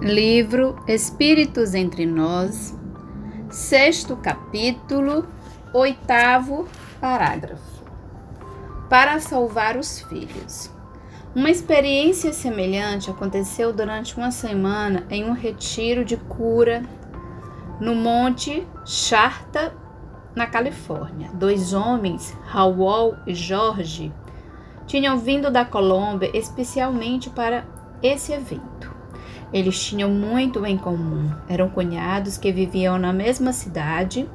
Livro Espíritos Entre Nós, 6º capítulo, 8º parágrafo. Para salvar os filhos. Uma experiência semelhante aconteceu durante uma semana em um retiro de cura no Monte Charta, na Califórnia. 2 homens, Raul e Jorge, tinham vindo da Colômbia especialmente para esse evento. Eles tinham muito em comum. Eram cunhados que viviam na mesma cidade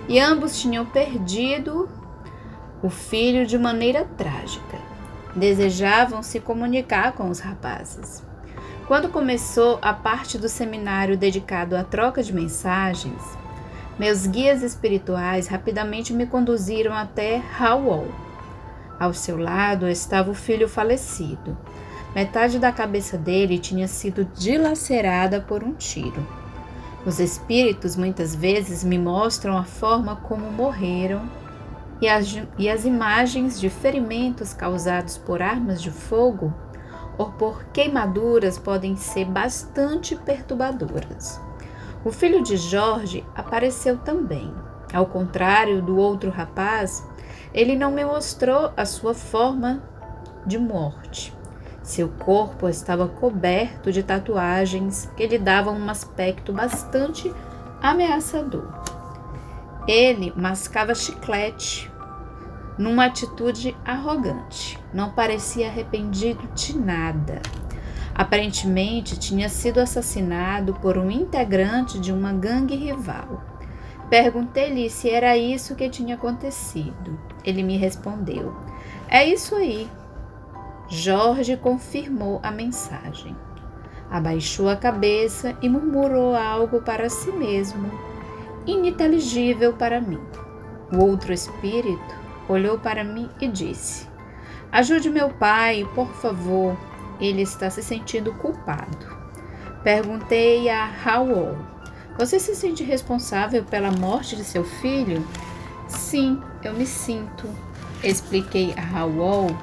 e ambos tinham perdido o filho de maneira trágica. Desejavam se comunicar com os rapazes. Quando começou a parte do seminário dedicado à troca de mensagens, meus guias espirituais rapidamente me conduziram até Raul. Ao seu lado estava o filho falecido. Metade da cabeça dele tinha sido dilacerada por um tiro. Os espíritos muitas vezes me mostram a forma como morreram e as imagens de ferimentos causados por armas de fogo ou por queimaduras podem ser bastante perturbadoras. O filho de Jorge apareceu também. Ao contrário do outro rapaz, ele não me mostrou a sua forma de morte. Seu corpo estava coberto de tatuagens que lhe davam um aspecto bastante ameaçador. Ele mascava chiclete numa atitude arrogante. Não parecia arrependido de nada. Aparentemente tinha sido assassinado por um integrante de uma gangue rival. Perguntei-lhe se era isso que tinha acontecido. Ele me respondeu: "É isso aí." Jorge confirmou a mensagem. Abaixou a cabeça e murmurou algo para si mesmo, ininteligível para mim. O outro espírito olhou para mim e disse: "Ajude meu pai, por favor. Ele está se sentindo culpado." Perguntei a Raul: "Você se sente responsável pela morte de seu filho?" "Sim, eu me sinto." Expliquei a Raul.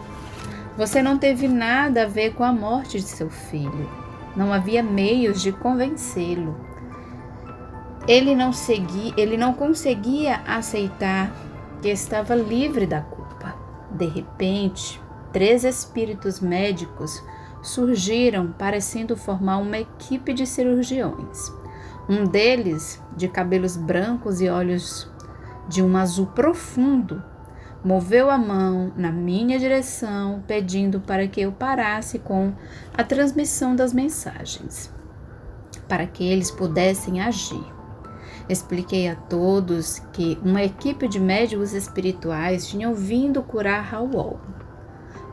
"Você não teve nada a ver com a morte de seu filho. Não havia meios de convencê-lo. Ele não conseguia aceitar que estava livre da culpa." De repente, 3 espíritos médicos surgiram, parecendo formar uma equipe de cirurgiões. Um deles, de cabelos brancos e olhos de um azul profundo, moveu a mão na minha direção, pedindo para que eu parasse com a transmissão das mensagens, para que eles pudessem agir. Expliquei a todos que uma equipe de médicos espirituais tinham vindo curar Raul.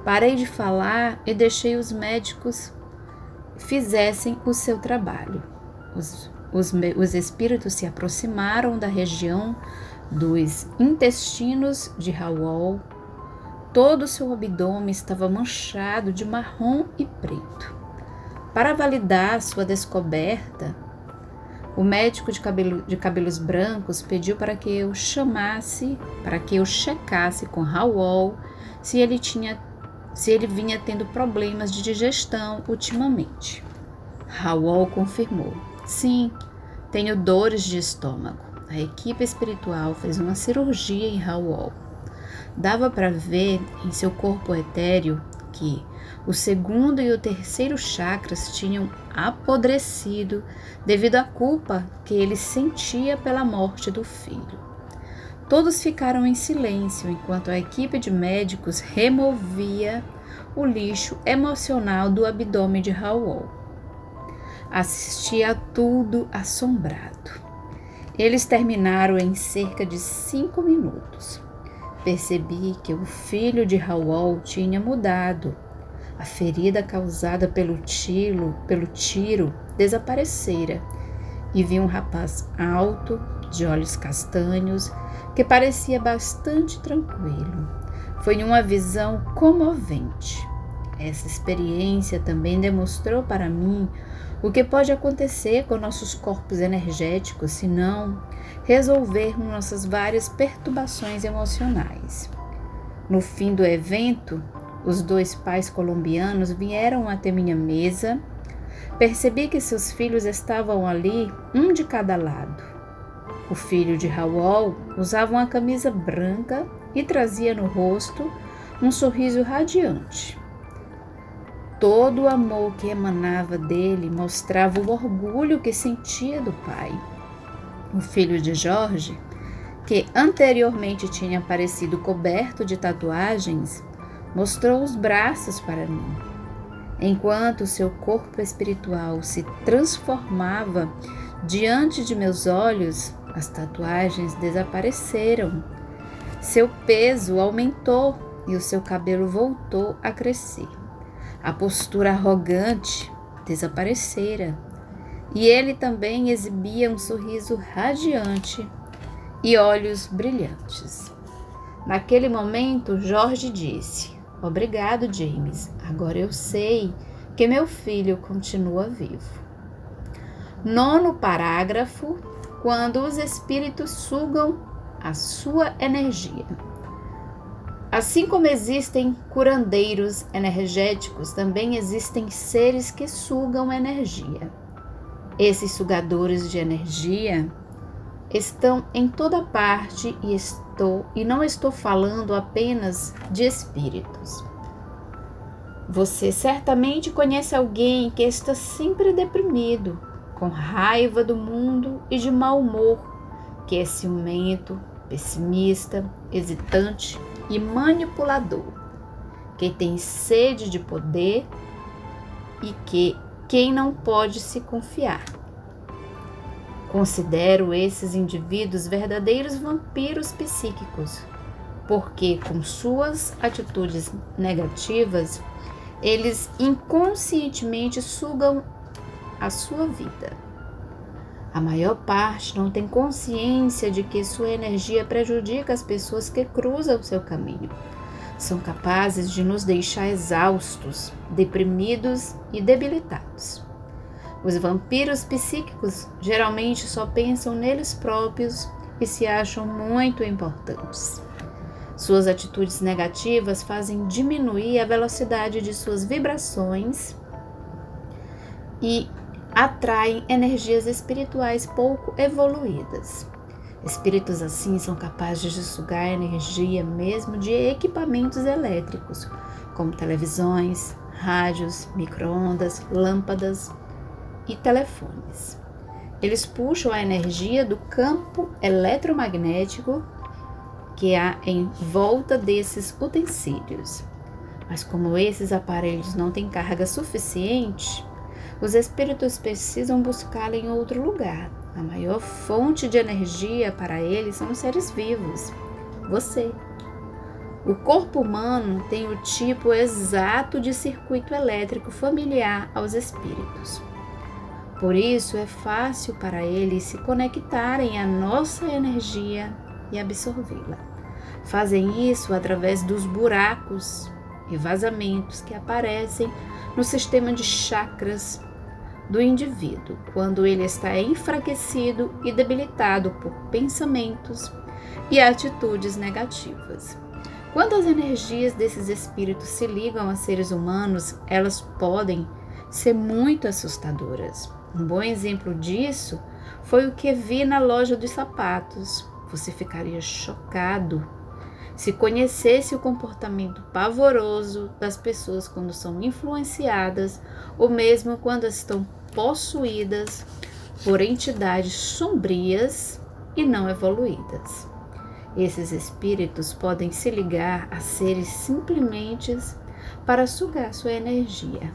Parei de falar e deixei os médicos fizessem o seu trabalho. Os espíritos se aproximaram da região dos intestinos de Raul. Todo o seu abdômen estava manchado de marrom e preto. Para validar sua descoberta, o médico de cabelos brancos pediu para que eu checasse com Raul se ele vinha tendo problemas de digestão ultimamente. Raul confirmou: "Sim, tenho dores de estômago." A equipe espiritual fez uma cirurgia em Raul. Dava para ver em seu corpo etéreo que o 2º e o 3º chakras tinham apodrecido devido à culpa que ele sentia pela morte do filho. Todos ficaram em silêncio enquanto a equipe de médicos removia o lixo emocional do abdômen de Raul. Assisti a tudo assombrado. Eles terminaram em cerca de 5 minutos. Percebi que o filho de Raul tinha mudado. A ferida causada pelo tiro desaparecera e vi um rapaz alto, de olhos castanhos, que parecia bastante tranquilo. Foi uma visão comovente. Essa experiência também demonstrou para mim o que pode acontecer com nossos corpos energéticos se não resolvermos nossas várias perturbações emocionais. No fim do evento, os 2 pais colombianos vieram até minha mesa, percebi que seus filhos estavam ali, um de cada lado. O filho de Raul usava uma camisa branca e trazia no rosto um sorriso radiante. Todo o amor que emanava dele mostrava o orgulho que sentia do pai. O filho de Jorge, que anteriormente tinha parecido coberto de tatuagens, mostrou os braços para mim. Enquanto seu corpo espiritual se transformava diante de meus olhos, as tatuagens desapareceram. Seu peso aumentou e o seu cabelo voltou a crescer. A postura arrogante desaparecera e ele também exibia um sorriso radiante e olhos brilhantes. Naquele momento, Jorge disse: "Obrigado, James. Agora eu sei que meu filho continua vivo." 9º parágrafo. Quando os espíritos sugam a sua energia. Assim como existem curandeiros energéticos, também existem seres que sugam energia. Esses sugadores de energia estão em toda parte e não estou falando apenas de espíritos. Você certamente conhece alguém que está sempre deprimido, com raiva do mundo e de mau humor, que é ciumento, pessimista, hesitante e manipulador, que tem sede de poder e quem não pode se confiar. Considero esses indivíduos verdadeiros vampiros psíquicos, porque com suas atitudes negativas, eles inconscientemente sugam a sua vida. A maior parte não tem consciência de que sua energia prejudica as pessoas que cruzam seu caminho. São capazes de nos deixar exaustos, deprimidos e debilitados. Os vampiros psíquicos geralmente só pensam neles próprios e se acham muito importantes. Suas atitudes negativas fazem diminuir a velocidade de suas vibrações e atraem energias espirituais pouco evoluídas. Espíritos assim são capazes de sugar energia mesmo de equipamentos elétricos, como televisões, rádios, micro-ondas, lâmpadas e telefones. Eles puxam a energia do campo eletromagnético que há em volta desses utensílios. Mas como esses aparelhos não têm carga suficiente, os espíritos precisam buscá-la em outro lugar. A maior fonte de energia para eles são os seres vivos, você. O corpo humano tem o tipo exato de circuito elétrico familiar aos espíritos. Por isso é fácil para eles se conectarem à nossa energia e absorvê-la. Fazem isso através dos buracos e vazamentos que aparecem no sistema de chakras do indivíduo, quando ele está enfraquecido e debilitado por pensamentos e atitudes negativas. Quando as energias desses espíritos se ligam a seres humanos, elas podem ser muito assustadoras. Um bom exemplo disso foi o que vi na loja dos sapatos. Você ficaria chocado se conhecesse o comportamento pavoroso das pessoas quando são influenciadas ou mesmo quando estão possuídas por entidades sombrias e não evoluídas. Esses espíritos podem se ligar a seres simplesmente para sugar sua energia.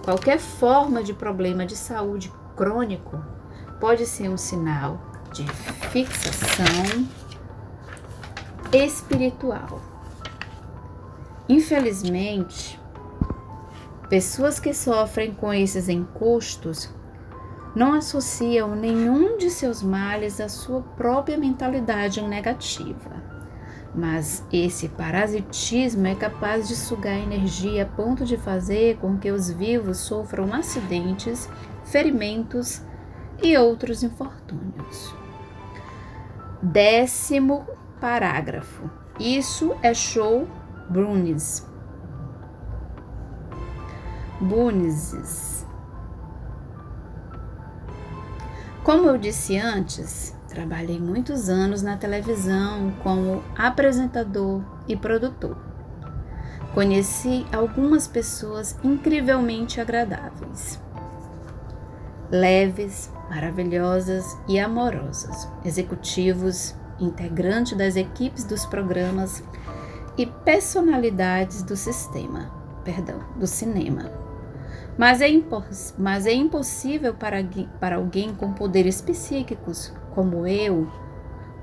Qualquer forma de problema de saúde crônico pode ser um sinal de fixação espiritual. Infelizmente, pessoas que sofrem com esses encostos não associam nenhum de seus males à sua própria mentalidade negativa. Mas esse parasitismo é capaz de sugar energia a ponto de fazer com que os vivos sofram acidentes, ferimentos e outros infortúnios. 10º parágrafo. Isso é show Bunnies. Como eu disse antes, trabalhei muitos anos na televisão como apresentador e produtor. Conheci algumas pessoas incrivelmente agradáveis, leves, maravilhosas e amorosas, executivos, integrantes das equipes dos programas e personalidades do cinema. Mas é impossível para alguém com poderes psíquicos como eu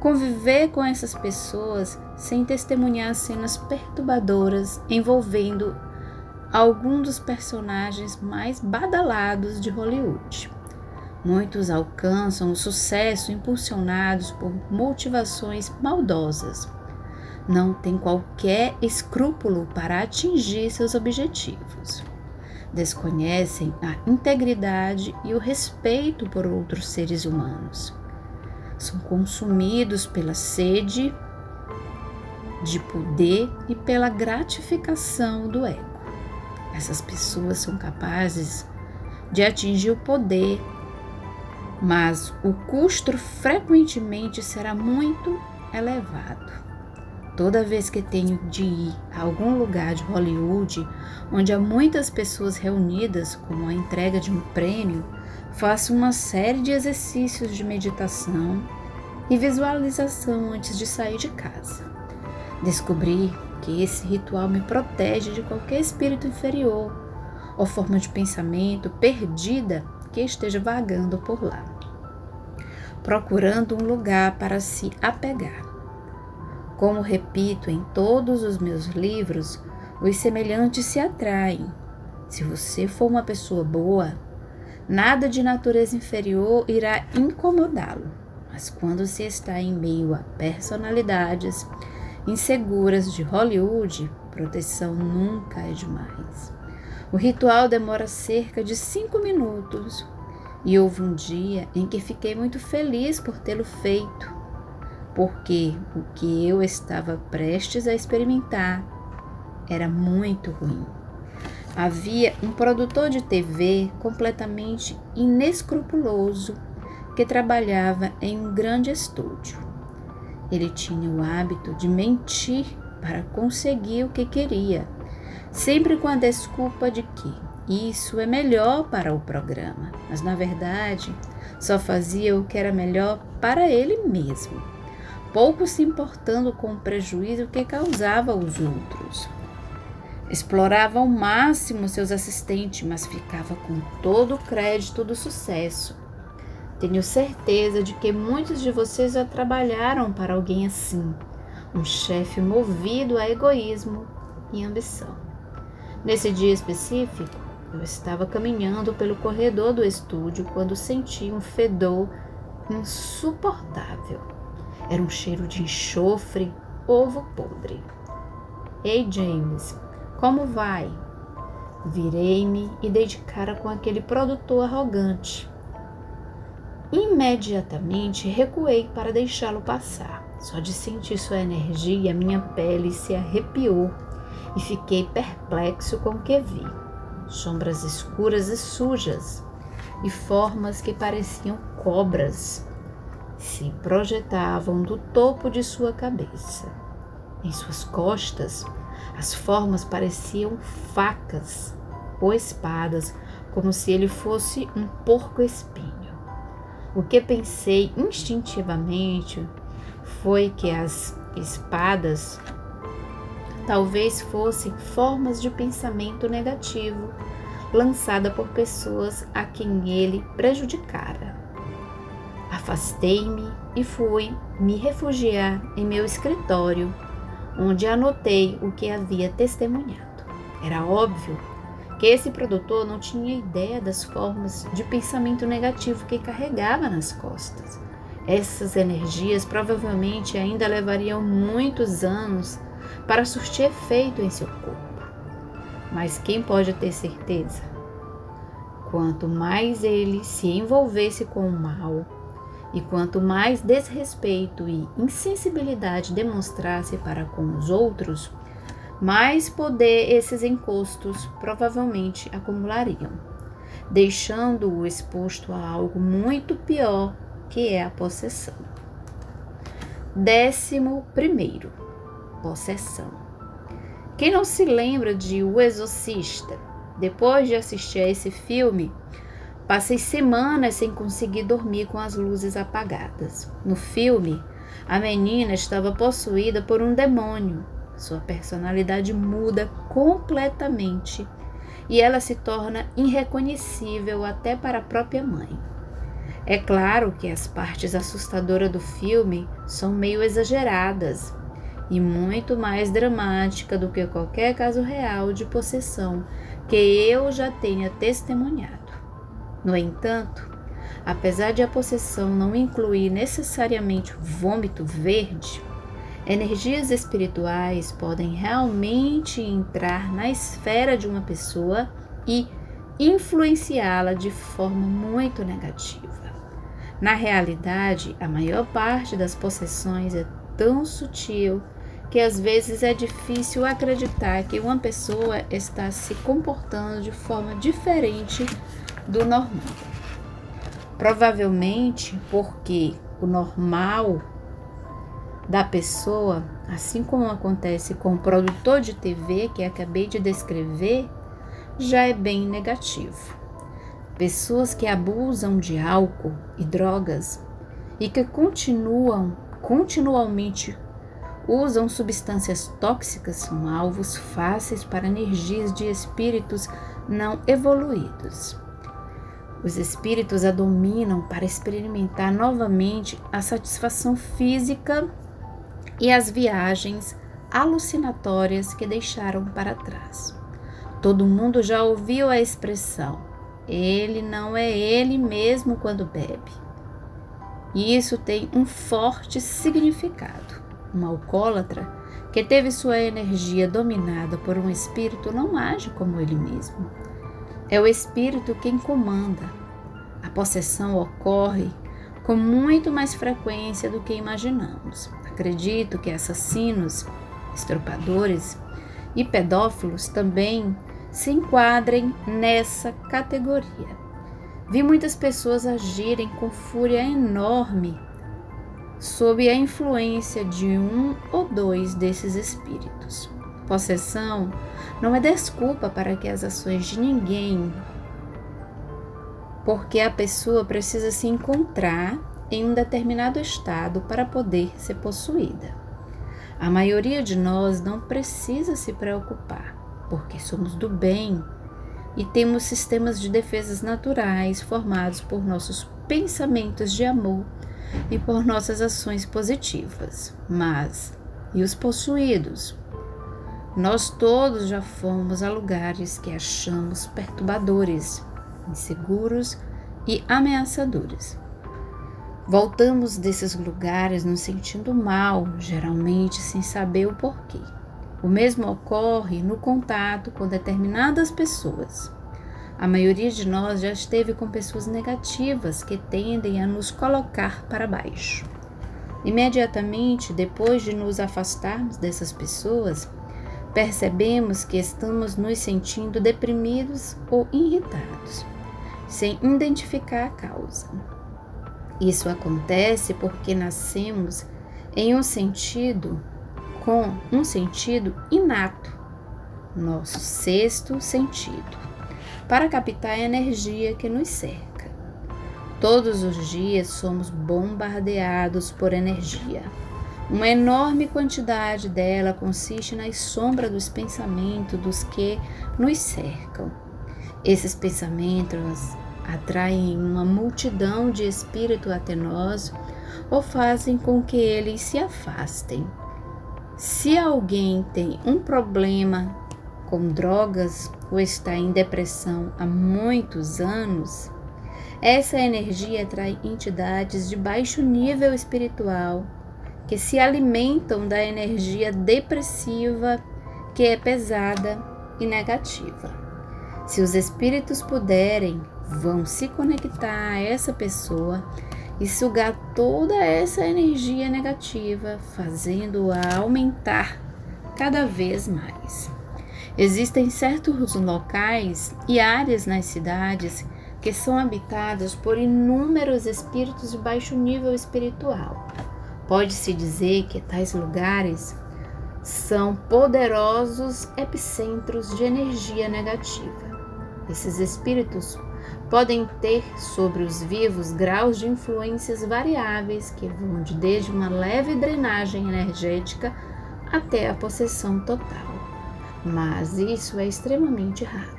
conviver com essas pessoas sem testemunhar cenas perturbadoras envolvendo algum dos personagens mais badalados de Hollywood. Muitos alcançam o sucesso impulsionados por motivações maldosas. Não têm qualquer escrúpulo para atingir seus objetivos. Desconhecem a integridade e o respeito por outros seres humanos. São consumidos pela sede de poder e pela gratificação do ego. Essas pessoas são capazes de atingir o poder, mas o custo frequentemente será muito elevado. Toda vez que tenho de ir a algum lugar de Hollywood, onde há muitas pessoas reunidas, como a entrega de um prêmio, faço uma série de exercícios de meditação e visualização antes de sair de casa. Descobri que esse ritual me protege de qualquer espírito inferior ou forma de pensamento perdida que esteja vagando por lá, procurando um lugar para se apegar. Como repito em todos os meus livros, os semelhantes se atraem. Se você for uma pessoa boa, nada de natureza inferior irá incomodá-lo. Mas quando se está em meio a personalidades inseguras de Hollywood, proteção nunca é demais. O ritual demora cerca de 5 minutos e houve um dia em que fiquei muito feliz por tê-lo feito, porque o que eu estava prestes a experimentar era muito ruim. Havia um produtor de TV completamente inescrupuloso que trabalhava em um grande estúdio. Ele tinha o hábito de mentir para conseguir o que queria, sempre com a desculpa de que isso é melhor para o programa, mas na verdade só fazia o que era melhor para ele mesmo, pouco se importando com o prejuízo que causava aos outros. Explorava ao máximo seus assistentes, mas ficava com todo o crédito do sucesso. Tenho certeza de que muitos de vocês já trabalharam para alguém assim, um chefe movido a egoísmo e ambição. Nesse dia específico, eu estava caminhando pelo corredor do estúdio quando senti um fedor insuportável. Era um cheiro de enxofre, ovo podre. Ei, James, como vai? Virei-me e dei de cara com aquele produtor arrogante. Imediatamente recuei para deixá-lo passar. Só de sentir sua energia, minha pele se arrepiou e fiquei perplexo com o que vi. Sombras escuras e sujas e formas que pareciam cobras se projetavam do topo de sua cabeça. Em suas costas, as formas pareciam facas ou espadas, como se ele fosse um porco-espinho. O que pensei instintivamente foi que as espadas talvez fossem formas de pensamento negativo lançada por pessoas a quem ele prejudicara. Afastei-me e fui me refugiar em meu escritório, onde anotei o que havia testemunhado. Era óbvio que esse produtor não tinha ideia das formas de pensamento negativo que carregava nas costas. Essas energias provavelmente ainda levariam muitos anos para surtir efeito em seu corpo. Mas quem pode ter certeza? Quanto mais ele se envolvesse com o mal, e quanto mais desrespeito e insensibilidade demonstrasse para com os outros, mais poder esses encostos provavelmente acumulariam. deixando-o exposto a algo muito pior, que é a possessão. 11º, possessão. Quem não se lembra de O Exorcista? Depois de assistir a esse filme, passei semanas sem conseguir dormir com as luzes apagadas. No filme, a menina estava possuída por um demônio. Sua personalidade muda completamente e ela se torna irreconhecível até para a própria mãe. É claro que as partes assustadoras do filme são meio exageradas e muito mais dramática do que qualquer caso real de possessão que eu já tenha testemunhado. No entanto, apesar de a possessão não incluir necessariamente vômito verde, energias espirituais podem realmente entrar na esfera de uma pessoa e influenciá-la de forma muito negativa. Na realidade, a maior parte das possessões é tão sutil que às vezes é difícil acreditar que uma pessoa está se comportando de forma diferente do normal. Provavelmente porque o normal da pessoa, assim como acontece com o produtor de TV que acabei de descrever, já é bem negativo. Pessoas que abusam de álcool e drogas e que continuamente usam substâncias tóxicas são alvos fáceis para energias de espíritos não evoluídos. Os espíritos a dominam para experimentar novamente a satisfação física e as viagens alucinatórias que deixaram para trás. Todo mundo já ouviu a expressão: ele não é ele mesmo quando bebe. E isso tem um forte significado. Um alcoólatra que teve sua energia dominada por um espírito não age como ele mesmo. É o espírito quem comanda. A possessão ocorre com muito mais frequência do que imaginamos. Acredito que assassinos, estrupadores e pedófilos também se enquadrem nessa categoria. Vi muitas pessoas agirem com fúria enorme sob a influência de um ou dois desses espíritos. Possessão não é desculpa para que as ações de ninguém, porque a pessoa precisa se encontrar em um determinado estado para poder ser possuída. A maioria de nós não precisa se preocupar, porque somos do bem e temos sistemas de defesas naturais formados por nossos pensamentos de amor e por nossas ações positivas. Mas, e os possuídos? Nós todos já fomos a lugares que achamos perturbadores, inseguros e ameaçadores. Voltamos desses lugares nos sentindo mal, geralmente sem saber o porquê. O mesmo ocorre no contato com determinadas pessoas. A maioria de nós já esteve com pessoas negativas que tendem a nos colocar para baixo. Imediatamente depois de nos afastarmos dessas pessoas, percebemos que estamos nos sentindo deprimidos ou irritados, sem identificar a causa. Isso acontece porque nascemos com um sentido inato, nosso sexto sentido, para captar a energia que nos cerca. Todos os dias somos bombardeados por energia. Uma enorme quantidade dela consiste nas sombras dos pensamentos dos que nos cercam. Esses pensamentos atraem uma multidão de espíritos até nós ou fazem com que eles se afastem. Se alguém tem um problema com drogas ou está em depressão há muitos anos, essa energia atrai entidades de baixo nível espiritual que se alimentam da energia depressiva, que é pesada e negativa. Se os espíritos puderem, vão se conectar a essa pessoa e sugar toda essa energia negativa, fazendo-a aumentar cada vez mais. Existem certos locais e áreas nas cidades porque são habitadas por inúmeros espíritos de baixo nível espiritual. Pode-se dizer que tais lugares são poderosos epicentros de energia negativa. Esses espíritos podem ter sobre os vivos graus de influências variáveis que vão desde uma leve drenagem energética até a possessão total, mas isso é extremamente raro.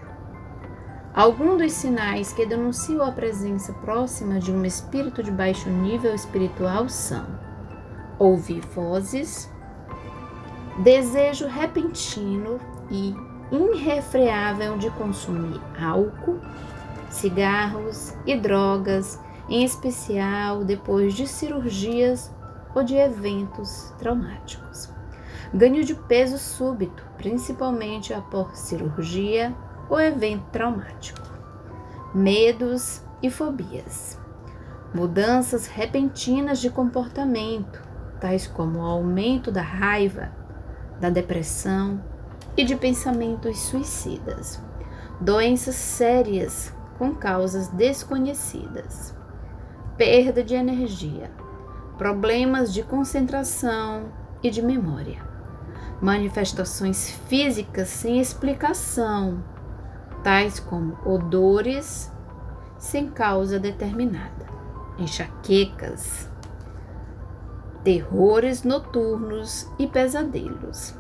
Alguns dos sinais que denunciam a presença próxima de um espírito de baixo nível espiritual são: ouvir vozes, desejo repentino e irrefreável de consumir álcool, cigarros e drogas, em especial depois de cirurgias ou de eventos traumáticos. Ganho de peso súbito, principalmente após cirurgia ou evento traumático. Medos e fobias. Mudanças repentinas de comportamento, tais como o aumento da raiva, da depressão e de pensamentos suicidas. Doenças sérias com causas desconhecidas. Perda de energia. Problemas de concentração e de memória. Manifestações físicas sem explicação, tais como odores sem causa determinada, enxaquecas, terrores noturnos e pesadelos,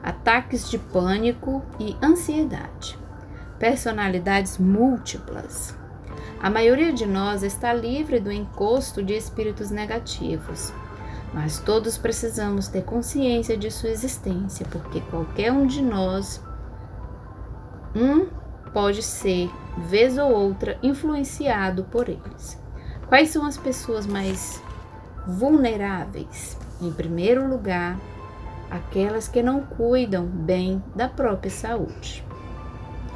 ataques de pânico e ansiedade, personalidades múltiplas. A maioria de nós está livre do encosto de espíritos negativos, mas todos precisamos ter consciência de sua existência, porque qualquer um de nós pode ser, vez ou outra, influenciado por eles. Quais são as pessoas mais vulneráveis? Em primeiro lugar, aquelas que não cuidam bem da própria saúde.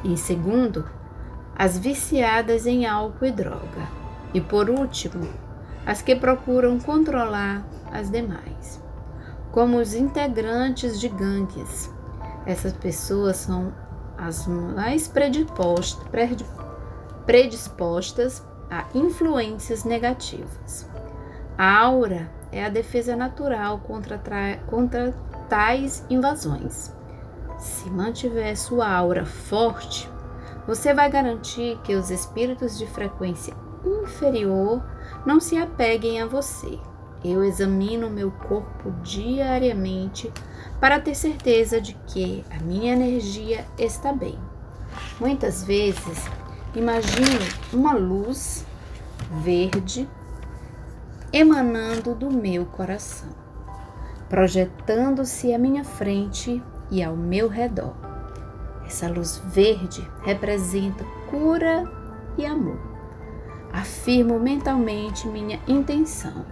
Em segundo, as viciadas em álcool e droga. E por último, as que procuram controlar as demais, como os integrantes de gangues. Essas pessoas são as mais predispostas a influências negativas. A aura é a defesa natural contra tais invasões. Se mantiver sua aura forte, você vai garantir que os espíritos de frequência inferior não se apeguem a você. Eu examino meu corpo diariamente para ter certeza de que a minha energia está bem. Muitas vezes, imagino uma luz verde emanando do meu coração, projetando-se à minha frente e ao meu redor. Essa luz verde representa cura e amor. Afirmo mentalmente minha intenção.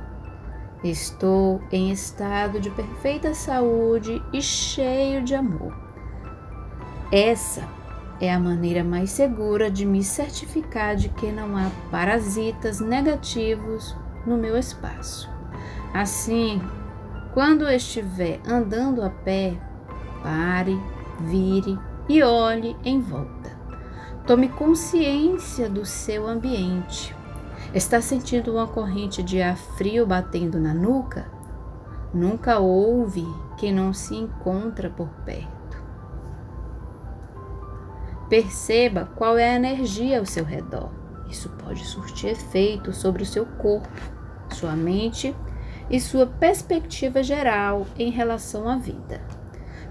Estou em estado de perfeita saúde e cheio de amor. Essa é a maneira mais segura de me certificar de que não há parasitas negativos no meu espaço. Assim, quando estiver andando a pé, pare, vire e olhe em volta. Tome consciência do seu ambiente. Está sentindo uma corrente de ar frio batendo na nuca? Nunca houve quem não se encontra por perto. Perceba qual é a energia ao seu redor. Isso pode surtir efeito sobre o seu corpo, sua mente e sua perspectiva geral em relação à vida.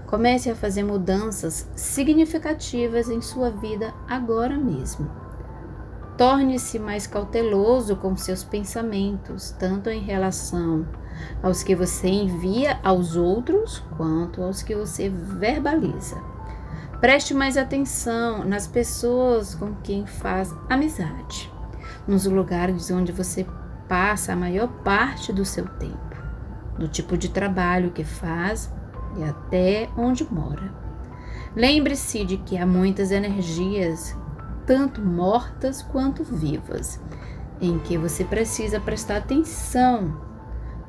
Comece a fazer mudanças significativas em sua vida agora mesmo. Torne-se mais cauteloso com seus pensamentos, tanto em relação aos que você envia aos outros, quanto aos que você verbaliza. Preste mais atenção nas pessoas com quem faz amizade, nos lugares onde você passa a maior parte do seu tempo, no tipo de trabalho que faz e até onde mora. Lembre-se de que há muitas energias, tanto mortas quanto vivas, em que você precisa prestar atenção,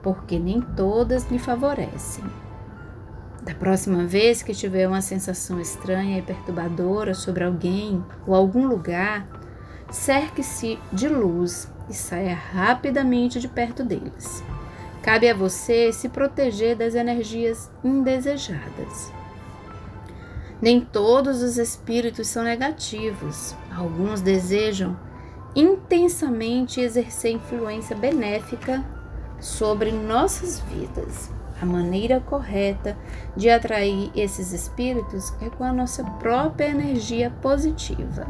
porque nem todas lhe favorecem. Da próxima vez que tiver uma sensação estranha e perturbadora sobre alguém ou algum lugar, Cerque-se de luz e saia rapidamente de perto deles. Cabe a você se proteger das energias indesejadas. Nem todos os espíritos são negativos. Alguns desejam intensamente exercer influência benéfica sobre nossas vidas. A maneira correta de atrair esses espíritos é com a nossa própria energia positiva.